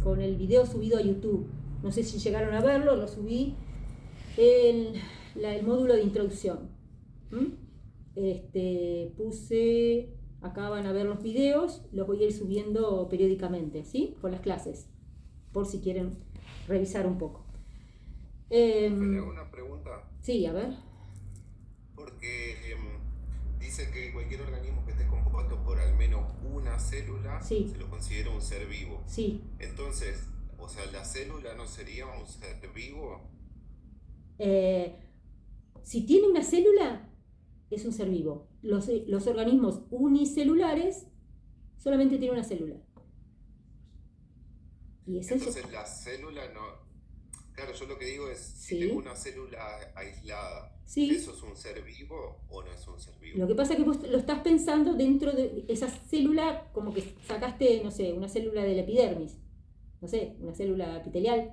con el video subido a YouTube. No sé si llegaron a verlo, lo subí en el módulo de introducción. Puse, acá van a ver los videos, los voy a ir subiendo periódicamente, ¿sí? Con las clases, por si quieren revisar un poco. ¿Le hago una pregunta? Sí, a ver. Porque dice que cualquier organismo que esté compuesto por al menos una célula Sí. se lo considera un ser vivo. Sí. Entonces, o sea, ¿la célula no sería un ser vivo? Si tiene una célula, es un ser vivo. Los organismos unicelulares solamente tienen una célula. Y es Entonces eso. la célula no... Claro, yo lo que digo es, si Sí. tengo una célula aislada, Sí. ¿eso es un ser vivo o no es un ser vivo? Lo que pasa es que vos lo estás pensando dentro de esa célula, como que sacaste, no sé, una célula de la epidermis. No sé, una célula epitelial.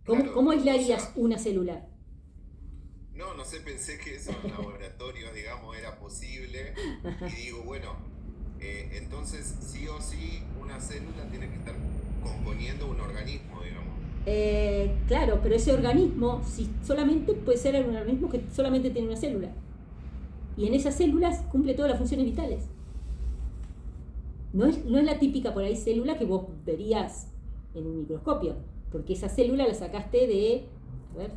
Claro, ¿Cómo o aislarías sea, una célula? no sé, pensé que eso en laboratorio, digamos, era posible. Y digo, bueno, entonces sí o sí una célula tiene que estar componiendo un organismo, digamos. Claro, pero ese organismo, si solamente puede ser un organismo que solamente tiene una célula. Y en esas células cumple todas las funciones vitales. No es la típica por ahí célula que vos verías en un microscopio, porque esa célula la sacaste de... A ver,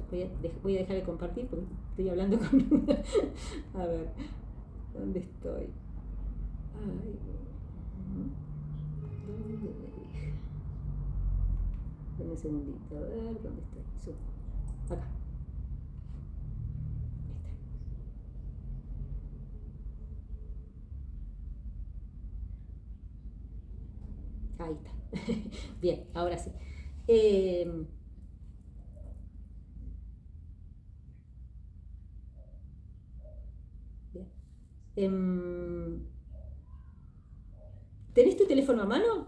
voy a dejar de compartir porque estoy hablando con una... A ver, ¿dónde estoy? Ay, ¿dónde me dije? Dame un segundito, a ver, ¿dónde estoy? Acá. Ahí está. Bien, ahora sí. Bien. ¿Tenés tu teléfono a mano?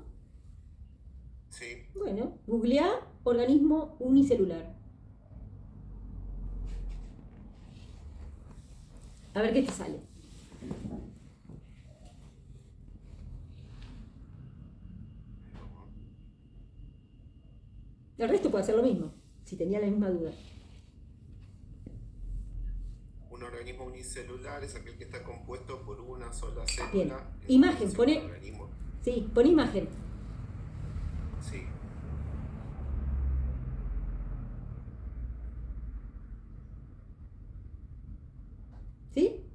Sí. Bueno, googleá organismo unicelular. A ver qué te sale. El resto puede hacer lo mismo, si tenía la misma duda. Un organismo unicelular es aquel que está compuesto por una sola Bien, célula en imagen, comparación con pone... organismos. Sí, pone imagen. Sí. ¿Sí?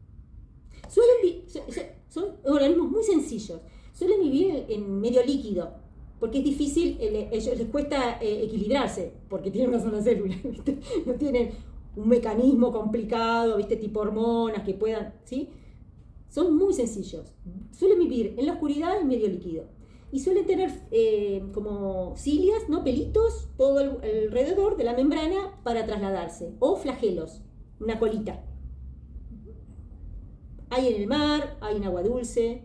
Sí, ok. Son organismos muy sencillos. Suelen vivir en medio líquido, porque es difícil, ellos les cuesta equilibrarse, porque tienen una sola célula, ¿viste? No tienen un mecanismo complicado, ¿viste? Tipo hormonas que puedan, ¿sí? Son muy sencillos. Suelen vivir en la oscuridad en medio líquido. Y suelen tener como cilias, ¿no? Pelitos, todo alrededor de la membrana para trasladarse. O flagelos, una colita. Hay en el mar, hay en agua dulce.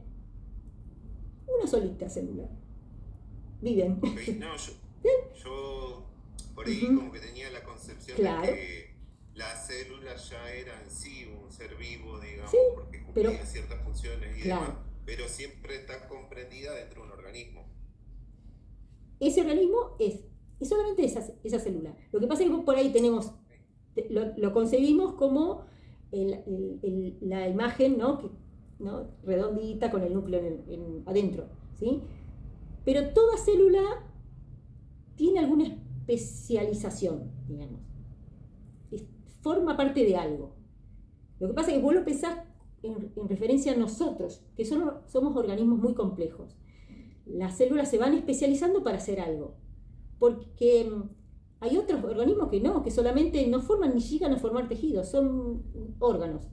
Una solita célula. Viven. Ok, no, yo por ahí Uh-huh. como que tenía la concepción de Claro. que la célula ya era en sí un ser vivo, Sí, digamos, porque pero cumplía ciertas funciones y demás, claro. pero siempre está comprendida dentro de un organismo. Ese organismo es solamente esa célula. Lo que pasa es que por ahí tenemos, lo concebimos como la imagen, ¿no? ¿no? Redondita con el núcleo adentro, ¿sí? Pero toda célula tiene alguna especialización, digamos. Forma parte de algo. Lo que pasa es que vos lo pensás en referencia a nosotros, que somos organismos muy complejos. Las células se van especializando para hacer algo. Porque hay otros organismos que solamente no forman ni llegan a formar tejidos, son órganos.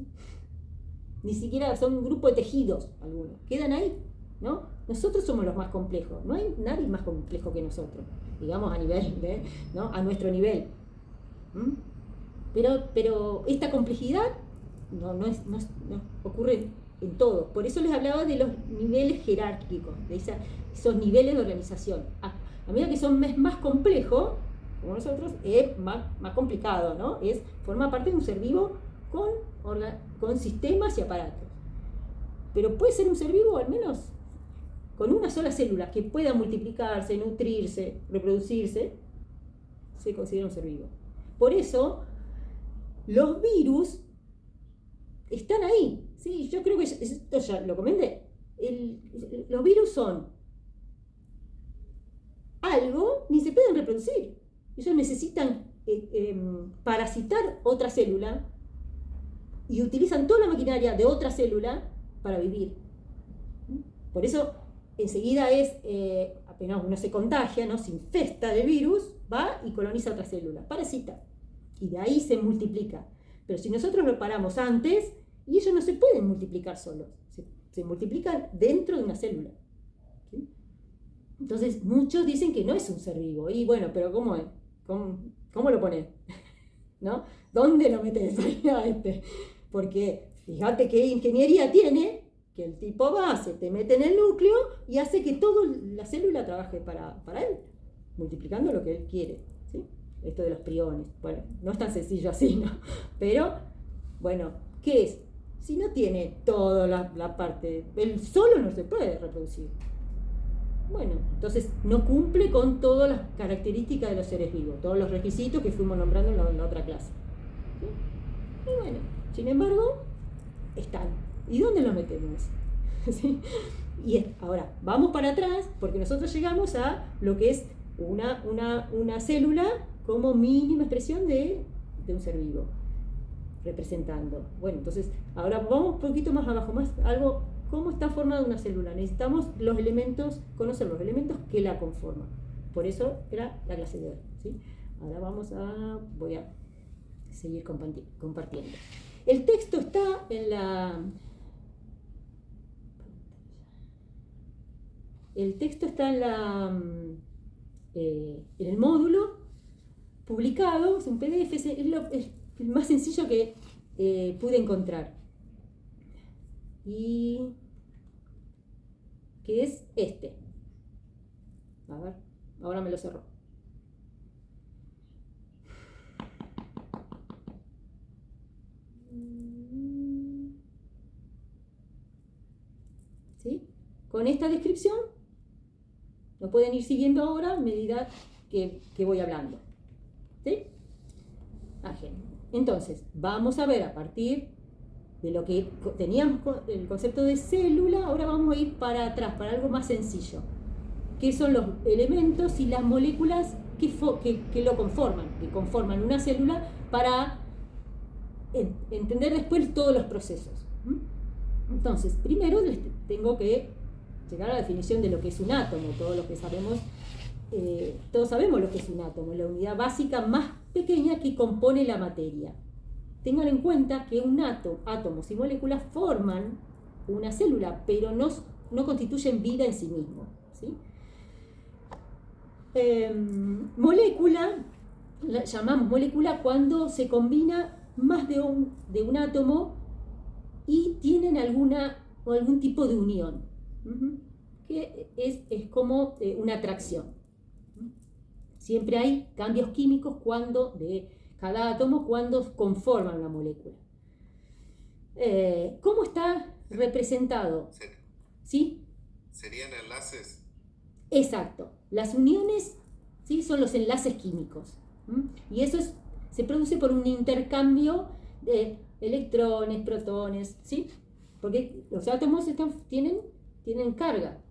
Ni siquiera son un grupo de tejidos algunos. Quedan ahí, ¿no? Nosotros somos los más complejos. No hay nadie más complejo que nosotros, digamos a nivel, ¿no? A nuestro nivel. Pero esta complejidad no ocurre en todo. Por eso les hablaba de los niveles jerárquicos, de esos niveles de organización. A medida que son más complejos, como nosotros, es más complicado, ¿no? Forma parte de un ser vivo con sistemas y aparatos. pero puede ser un ser vivo al menos con una sola célula que pueda multiplicarse, nutrirse, reproducirse, se considera un ser vivo. Por eso, los virus están ahí. ¿Sí? Yo creo que esto ya lo comenté. Los virus son algo, ni se pueden reproducir. Ellos necesitan parasitar otra célula y utilizan toda la maquinaria de otra célula para vivir. Por eso, enseguida apenas uno se contagia, ¿no? Se infesta de virus, va y coloniza otra célula, parasita. Y de ahí se multiplica. Pero si nosotros lo paramos antes, y ellos no se pueden multiplicar solos, se multiplican dentro de una célula. ¿Sí? Entonces, muchos dicen que no es un ser vivo. Y bueno, pero ¿cómo es? ¿Cómo lo pones? ¿No? ¿Dónde lo metes? Porque fíjate qué ingeniería tiene, que el tipo va, se te mete en el núcleo y hace que toda la célula trabaje para él, multiplicando lo que él quiere. ¿Sí? Esto de los priones. Bueno, no es tan sencillo así, ¿no? Pero, bueno, ¿qué es? Si no tiene toda la parte, él solo no se puede reproducir. Bueno, entonces no cumple con todas las características de los seres vivos, todos los requisitos que fuimos nombrando en la otra clase. ¿Sí? Y bueno, sin embargo, están. ¿Y dónde los metemos? ¿Sí? Y ahora, vamos para atrás, porque nosotros llegamos a lo que es una célula como mínima expresión de un ser vivo, representando. Bueno, entonces, ahora vamos un poquito más abajo, ¿cómo está formada una célula? Necesitamos conocer los elementos que la conforman. Por eso era la clase de hoy. ¿Sí? Ahora voy a seguir compartiendo. El texto está en el módulo publicado, es un PDF, es el más sencillo que pude encontrar. Y que es este. A ver, ahora me lo cerró. ¿Sí? Con esta descripción lo pueden ir siguiendo ahora a medida que voy hablando. ¿Sí? Entonces, vamos a ver a partir de lo que teníamos el concepto de célula, ahora vamos a ir para atrás, para algo más sencillo. ¿Qué son los elementos y las moléculas que lo conforman? Que conforman una célula para entender después todos los procesos. Entonces, primero tengo que llegar a la definición de lo que es un átomo. Todos sabemos lo que es un átomo, la unidad básica más pequeña que compone la materia. Tengan en cuenta que átomos y moléculas forman una célula, pero no constituyen vida en sí mismos. ¿Sí? Molécula, la llamamos molécula cuando se combina más de un átomo y tienen algún tipo de unión, que es como una atracción. Siempre hay cambios químicos de cada átomo cuando conforman una molécula. ¿Cómo está representado? ¿Sí? ¿Serían enlaces? Exacto. Las uniones, ¿sí? Son los enlaces químicos. Y eso se produce por un intercambio de electrones, protones, ¿sí? Porque los átomos tienen carga.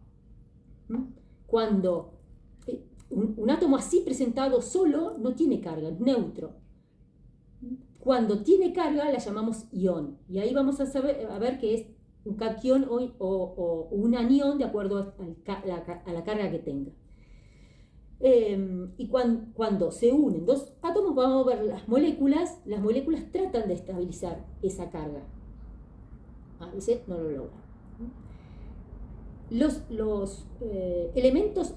Cuando un átomo así presentado solo no tiene carga, es neutro. Cuando tiene carga la llamamos ión. Y ahí vamos a ver qué es un catión o un anión de acuerdo a la carga que tenga. Y cuando se unen dos átomos, vamos a ver las moléculas tratan de estabilizar esa carga. A veces no lo logran.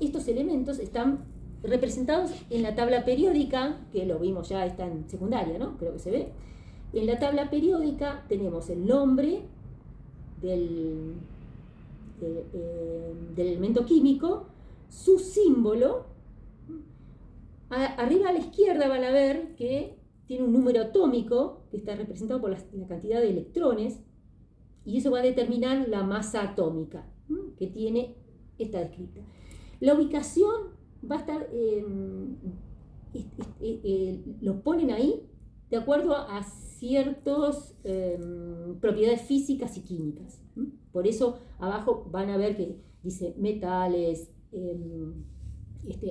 Estos elementos están representados en la tabla periódica, que lo vimos ya, está en secundaria, ¿no? Creo que se ve. En la tabla periódica tenemos el nombre del elemento químico, su símbolo. Arriba a la izquierda van a ver que tiene un número atómico que está representado por la cantidad de electrones, y eso va a determinar la masa atómica que tiene esta descrita. La ubicación va a estar, lo ponen ahí de acuerdo a ciertas propiedades físicas y químicas. Por eso abajo van a ver que dice metales,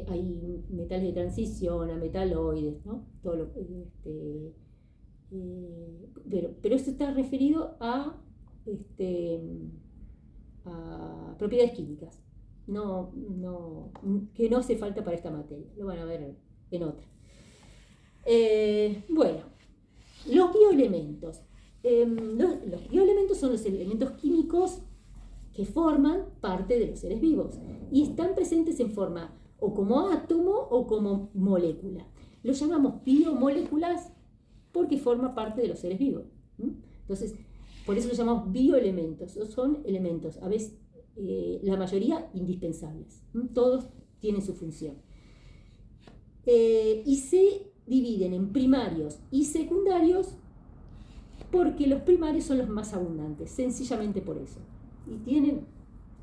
hay metales de transición, ametaloides, ¿no? Todo lo, pero esto está referido a propiedades químicas, que no hace falta para esta materia, lo van a ver en otra. Bueno, los bioelementos. Los bioelementos son los elementos químicos que forman parte de los seres vivos y están presentes en forma o como átomo o como molécula. Los llamamos biomoléculas porque forma parte de los seres vivos. Entonces, por eso los llamamos bioelementos. Son elementos, a veces, la mayoría indispensables. Todos tienen su función. Y se dividen en primarios y secundarios porque los primarios son los más abundantes, sencillamente por eso. Y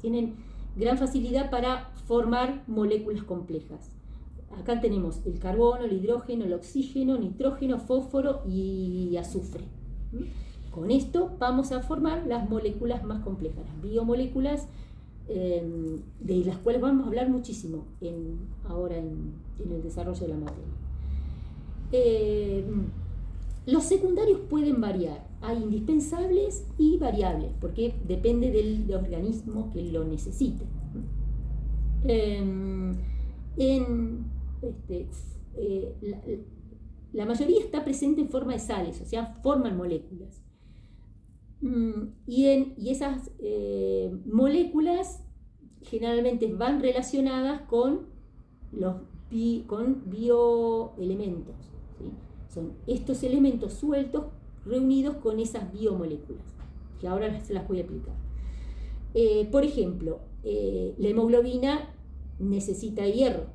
tienen gran facilidad para formar moléculas complejas. Acá tenemos el carbono, el hidrógeno, el oxígeno, nitrógeno, fósforo y azufre. Con esto vamos a formar las moléculas más complejas, las biomoléculas, de las cuales vamos a hablar muchísimo ahora en el desarrollo de la materia. Los secundarios pueden variar, hay indispensables y variables, porque depende del organismo que lo necesite. La mayoría está presente en forma de sales, o sea, forman moléculas. Y esas moléculas generalmente van relacionadas con bioelementos, ¿sí? Son estos elementos sueltos reunidos con esas biomoléculas, que ahora se las voy a explicar. Por ejemplo, la hemoglobina necesita hierro,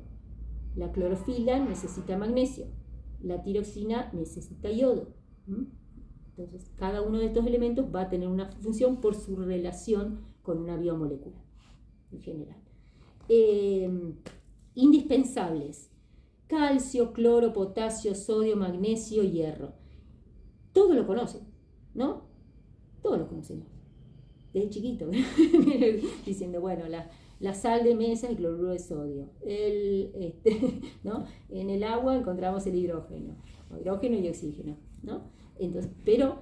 la clorofila necesita magnesio, la tiroxina necesita yodo. Entonces, cada uno de estos elementos va a tener una función por su relación con una biomolécula en general. Indispensables: calcio, cloro, potasio, sodio, magnesio, hierro. Todos lo conocen, ¿no? Todos lo conocemos. Desde chiquito, diciendo, bueno, la sal de mesa y el cloruro de sodio. ¿No? En el agua encontramos el hidrógeno y oxígeno, ¿no? Entonces, pero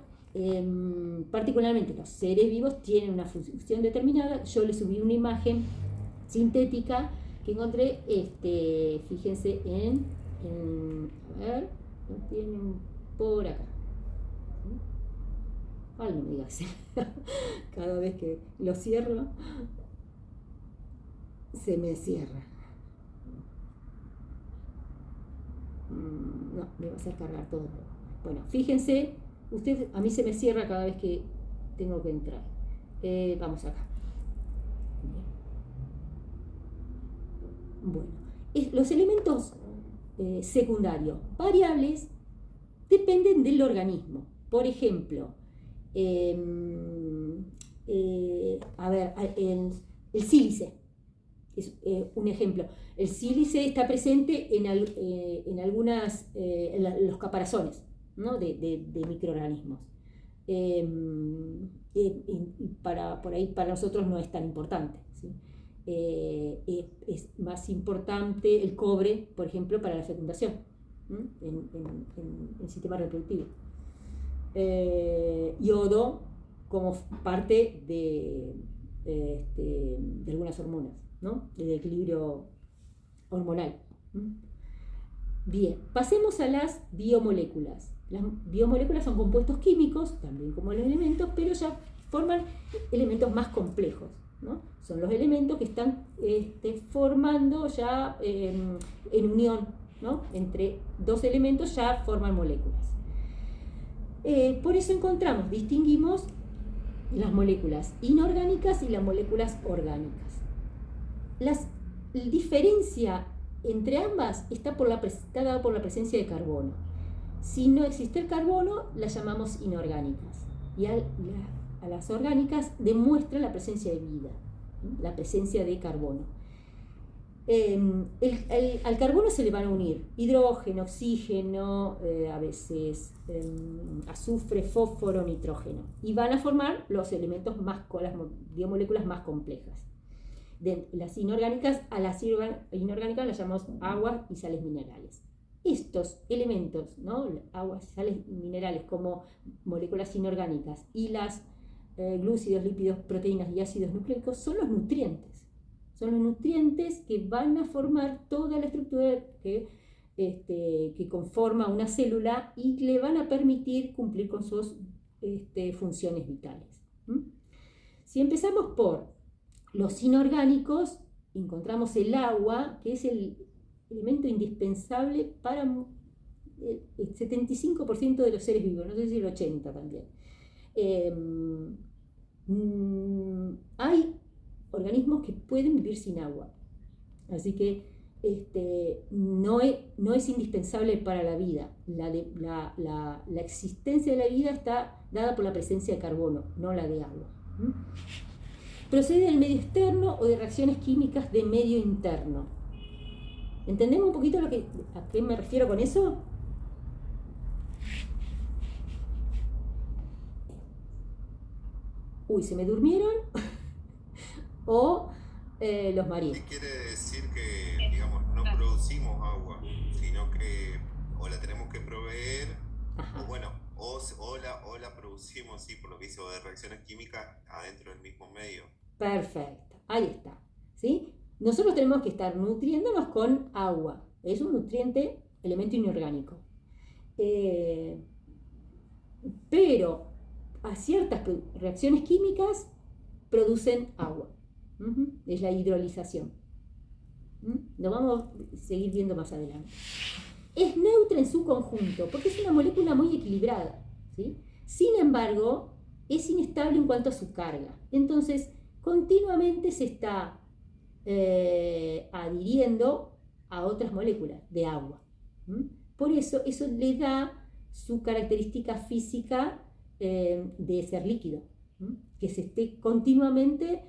particularmente los seres vivos tienen una función determinada. Yo les subí una imagen sintética que encontré, fíjense a ver, lo tienen por acá. Ay, no me digas, cada vez que lo cierro, se me cierra. No, me va a hacer cargar todo. Bueno, fíjense, a mí se me cierra cada vez que tengo que entrar. Vamos acá. Bueno, los elementos secundarios variables dependen del organismo. Por ejemplo, el sílice es un ejemplo. El sílice está presente en los caparazones, ¿no? de microorganismos. Por ahí para nosotros no es tan importante, ¿sí? Es más importante el cobre, por ejemplo, para la fecundación en el sistema reproductivo. Yodo como parte de algunas hormonas, ¿no? Del equilibrio hormonal. Bien, pasemos a las biomoléculas. Las biomoléculas son compuestos químicos, también como los elementos, pero ya forman elementos más complejos, ¿no? Son los elementos que están formando ya en unión, ¿no? Entre dos elementos ya forman moléculas. Por eso distinguimos las moléculas inorgánicas y las moléculas orgánicas. La diferencia entre ambas está dada por la presencia de carbono. Si no existe el carbono, las llamamos inorgánicas. Y a las orgánicas demuestra la presencia de vida, la presencia de carbono. Al carbono se le van a unir hidrógeno, oxígeno, a veces azufre, fósforo, nitrógeno, y van a formar los elementos las biomoléculas más complejas. De las inorgánicas, a las inorgánicas las llamamos agua y sales minerales. Estos elementos, ¿no? Aguas y sales minerales como moléculas inorgánicas y las glúcidos, lípidos, proteínas y ácidos nucleicos son los nutrientes. Son los nutrientes que van a formar toda la estructura que conforma una célula y le van a permitir cumplir con sus funciones vitales. Si empezamos por los inorgánicos, encontramos el agua, que es el elemento indispensable para el 75% de los seres vivos, no sé si el 80% también. Hay organismos que pueden vivir sin agua, así que no es indispensable para la vida. La existencia de la vida está dada por la presencia de carbono, no la de agua. Procede del medio externo o de reacciones químicas de medio interno. ¿Entendemos un poquito a qué me refiero con eso? Uy, ¿se me durmieron? O los marinos. ¿Qué quiere decir? Que, digamos, no producimos agua, sino que o la tenemos que proveer, Ajá. o bueno, o la producimos, sí, por lo que hizo de reacciones químicas adentro del mismo medio. Perfecto, ahí está, ¿sí? Nosotros tenemos que estar nutriéndonos con agua. Es un nutriente, elemento inorgánico. Pero a ciertas reacciones químicas producen agua. Es la hidrolización. Lo vamos a seguir viendo más adelante. Es neutra en su conjunto porque es una molécula muy equilibrada, ¿sí? Sin embargo, es inestable en cuanto a su carga. Entonces, continuamente se está adhiriendo a otras moléculas de agua. Por eso le da su característica física de ser líquido, que se esté continuamente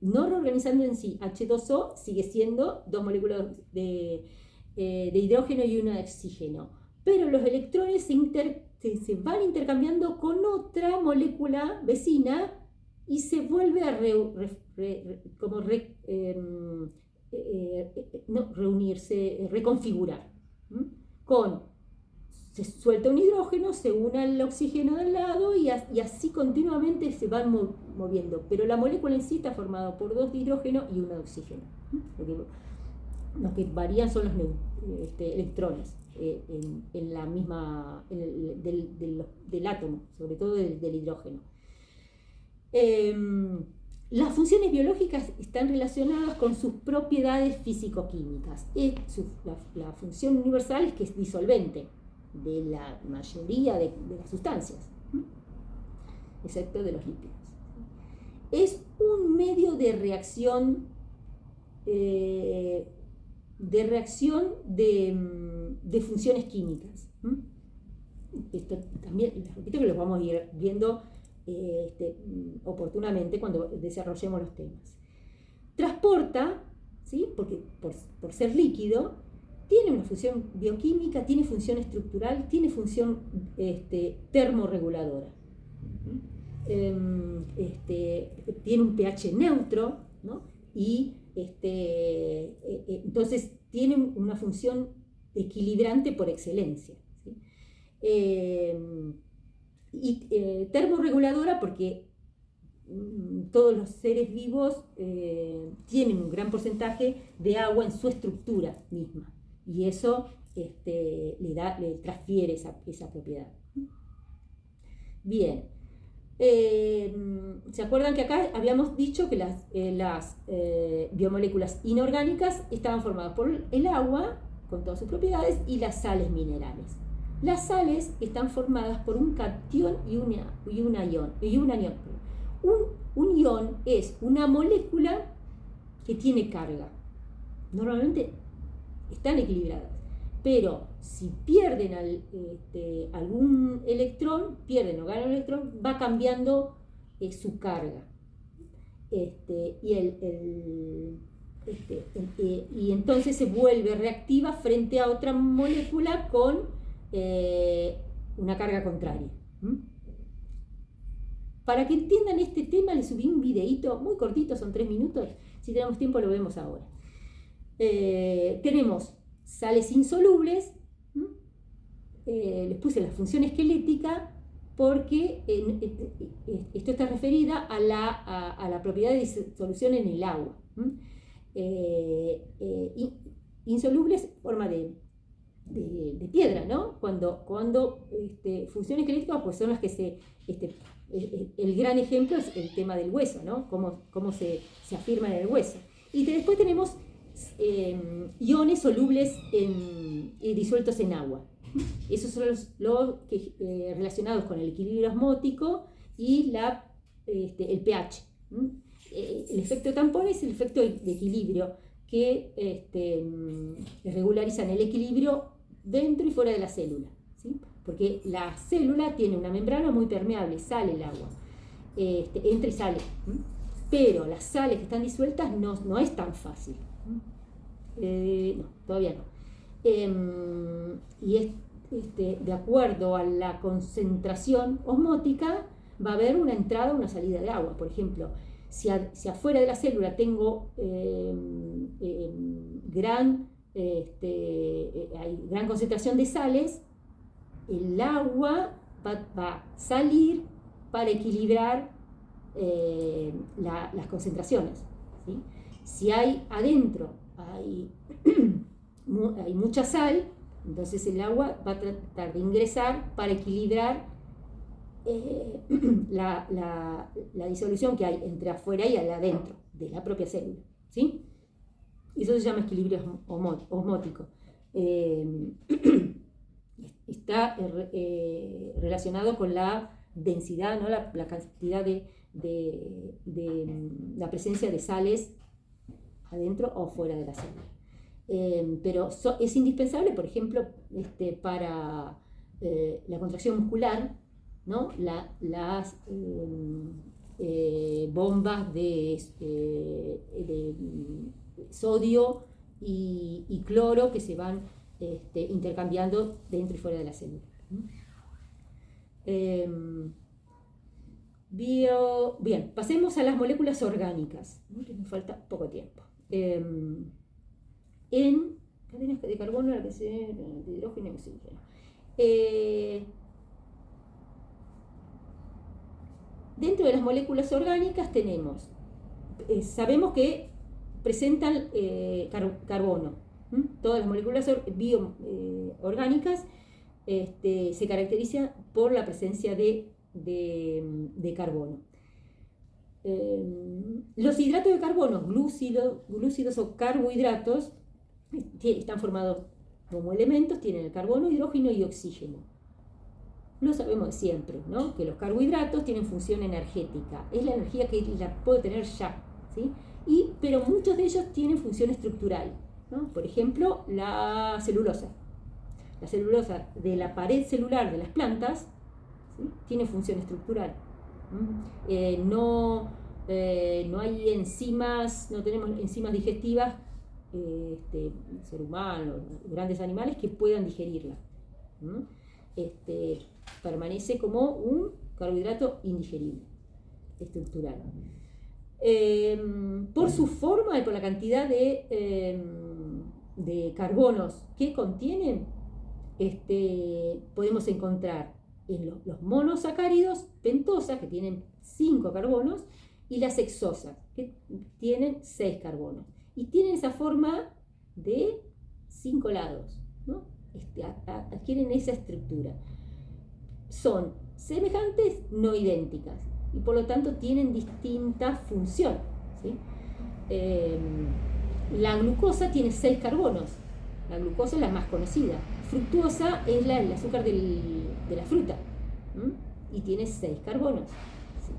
no reorganizando en sí. H2O sigue siendo dos moléculas de hidrógeno y una de oxígeno, pero los electrones se van intercambiando con otra molécula vecina y se vuelve a reunirse, reconfigurar. Se suelta un hidrógeno, se une al oxígeno del lado y así continuamente se van moviendo. Pero la molécula en sí está formada por dos de hidrógeno y una de oxígeno. Lo que varían son los electrones en la misma, del átomo, sobre todo del hidrógeno. Las funciones biológicas están relacionadas con sus propiedades físico-químicas. La función universal es que es disolvente de la mayoría de las sustancias, excepto de los lípidos. Es un medio de reacción de funciones químicas. Esto también, les repito que lo vamos a ir viendo oportunamente cuando desarrollemos los temas. Transporta, ¿sí? Porque por ser líquido, tiene una función bioquímica, tiene función estructural, tiene función termorreguladora. Tiene un pH neutro, ¿no? Y entonces tiene una función equilibrante por excelencia, ¿sí? Y termorreguladora porque todos los seres vivos tienen un gran porcentaje de agua en su estructura misma y eso le transfiere esa propiedad. Bien, ¿se acuerdan que acá habíamos dicho que las biomoléculas inorgánicas estaban formadas por el agua con todas sus propiedades y las sales minerales? Las sales están formadas por un catión y un anión. Un ión es una molécula que tiene carga. Normalmente están equilibradas, pero si pierden algún electrón, pierden o ganan un electrón, va cambiando su carga. Y entonces se vuelve reactiva frente a otra molécula con una carga contraria. Para que entiendan este tema, les subí un videíto muy cortito, son 3 minutos. Si tenemos tiempo lo vemos ahora. Tenemos sales insolubles. Les puse la función esquelética porque esto está referida a la propiedad de disolución en el agua. Insolubles, forma de piedra, ¿no? Cuando función esquelética, pues son las que el gran ejemplo es el tema del hueso, ¿no? Cómo se afirma en el hueso. Y después tenemos iones solubles disueltos en agua. Esos son los relacionados con el equilibrio osmótico y el pH. El efecto tampón es el efecto de equilibrio que regularizan el equilibrio dentro y fuera de la célula, ¿sí? Porque la célula tiene una membrana muy permeable, sale el agua, entra y sale, pero las sales que están disueltas no es tan fácil. No, todavía no. Y de acuerdo a la concentración osmótica va a haber una entrada o una salida de agua. Por ejemplo, si afuera de la célula tengo hay gran concentración de sales, el agua va a salir para equilibrar las concentraciones, ¿sí? Si hay adentro hay mucha sal, entonces el agua va a tratar de ingresar para equilibrar la disolución que hay entre afuera y adentro de la propia célula, ¿sí? Eso se llama equilibrio osmótico. Está relacionado con la densidad, ¿no? La cantidad de la presencia de sales adentro o fuera de la célula. Pero es indispensable, por ejemplo, para la contracción muscular, ¿no? Las bombas de sodio y cloro que se van intercambiando dentro y fuera de la célula. Bien, pasemos a las moléculas orgánicas, ¿no? Que nos falta poco tiempo. En cadenas de carbono, de hidrógeno y oxígeno. Dentro de las moléculas orgánicas tenemos, sabemos que presentan carbono. Todas las moléculas orgánicas se caracterizan por la presencia de carbono. Los hidratos de carbono, glúcidos o carbohidratos, están formados como elementos, tienen el carbono, hidrógeno y oxígeno. Lo sabemos de siempre, ¿no? Que los carbohidratos tienen función energética, es la energía que la puedo tener ya, ¿sí? Pero muchos de ellos tienen función estructural, ¿no? Por ejemplo, la celulosa. La celulosa de la pared celular de las plantas, ¿sí? Tiene función estructural. No hay enzimas, no tenemos enzimas digestivas, ser humano, grandes animales que puedan digerirla. Permanece como un carbohidrato indigerible, estructural. Por su forma y por la cantidad de carbonos que contienen, podemos encontrar en los monosacáridos pentosa, que tienen 5 carbonos, y las hexosas, que tienen 6 carbonos. Y tienen esa forma de 5 lados, ¿no? Adquieren esa estructura. Son semejantes, no idénticas, y por lo tanto tienen distinta función, ¿sí? La glucosa tiene 6 carbonos. La glucosa es la más conocida. Fructuosa es el azúcar de la fruta, y tiene 6 carbonos.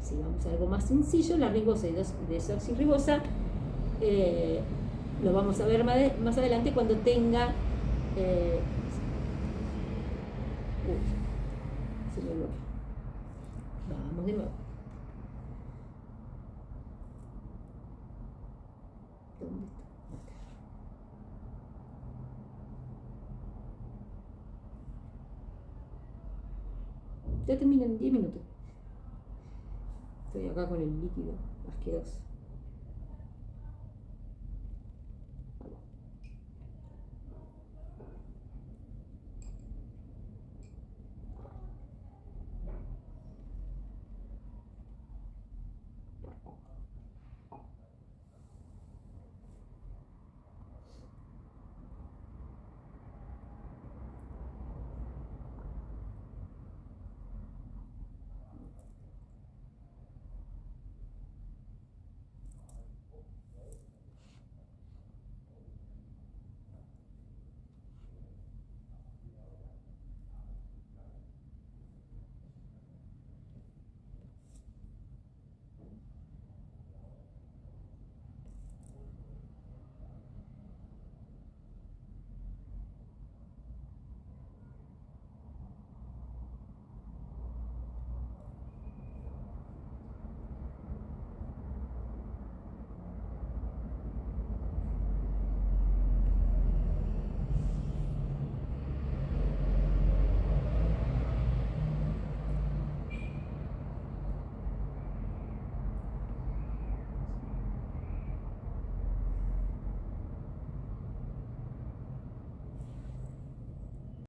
Si vamos a algo más sencillo, la ribosa y desoxirribosa, lo vamos a ver más adelante cuando tenga Uy, se me bloqueó. Vamos de nuevo. ¿Dónde está? Acá. Ya termina en 10 minutos. Estoy acá con el líquido asqueroso.